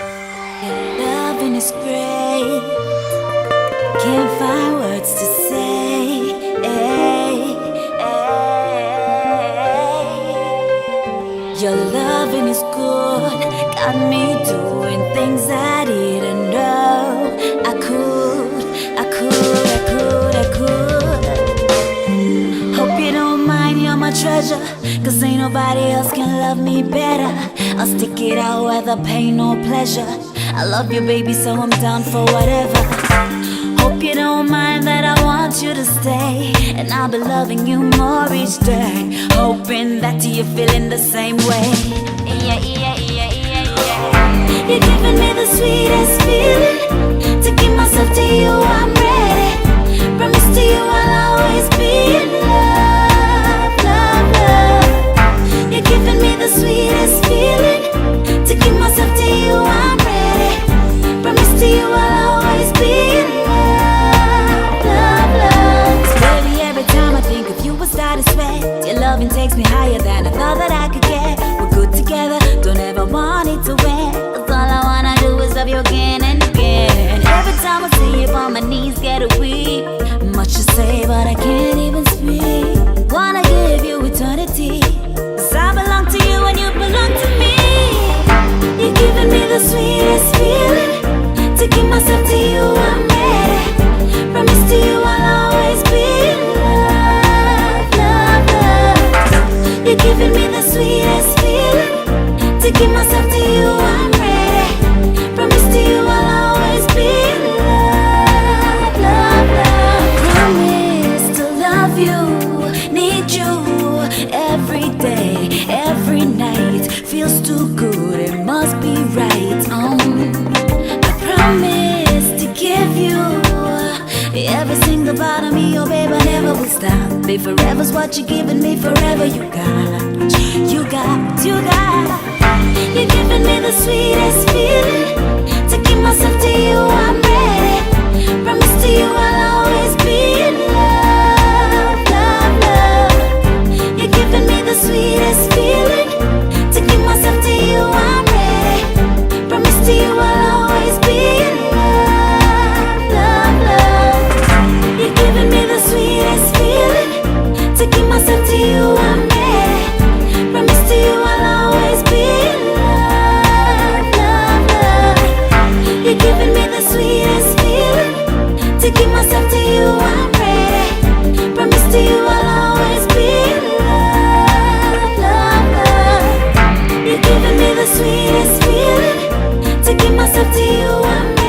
Your loving is great. Can't find words to say. Your loving is good. Got me doing things I didn't know I could. Hope you don't mind, you're my treasure. Cause ain't nobody else can love me better. I'll stick it out whether pain or pleasure. I love you, baby, so I'm down for whatever. Hope you don't mind that I want you to stay, and I'll be loving you more each day, hoping that you're feeling the same way. You're giving me the sweetest feeling. To give myself to you, I'm ready. Promise to you I'll always be in love, love, love. You're giving me the sweetest feeling. To give myself to you, I'm ready. Promise to you I'll always be in love, love, love. Baby, every time I think of you I start to sweat. Your loving takes me higher than I thought that I could get. We're good together, don't ever want it to end. Cause all I wanna do is love you again and again. Every time I see you on my knees get weak. Much to say but I can't even speak. Wanna give you eternity, cause I belong to you and you belong to me. You're giving me the sweetest feeling. To give myself to you, I'm ready. Promise to you I'll always be in love, love, love. You're giving me the sweetest feeling. To give myself to you, I'm ready. Promise to you I'll always be in love, love, love. Promise to love you, need you every day, every night. Feels too good, it must be right. Promise to give you every single part of me, oh babe, I never will stop. Babe, forever's what you're giving me, forever you got. You're giving me the sweetest feeling. To give myself to you, I'm ready. Promise to you I'll always be in love, love, love. You're giving me the sweetest feeling. To give myself to you, I'm ready. Promise to you I'll always be in love, love, love. You're giving me the sweetest feeling. To give myself to you, I'm ready. Promise to you I'll always be in love, love, love. You're giving me the sweetest feeling. To give myself to you, I'm ready. Promise to you I'll always be in love, love, love. You're giving me the sweetest feeling. To give myself to you, I'm ready.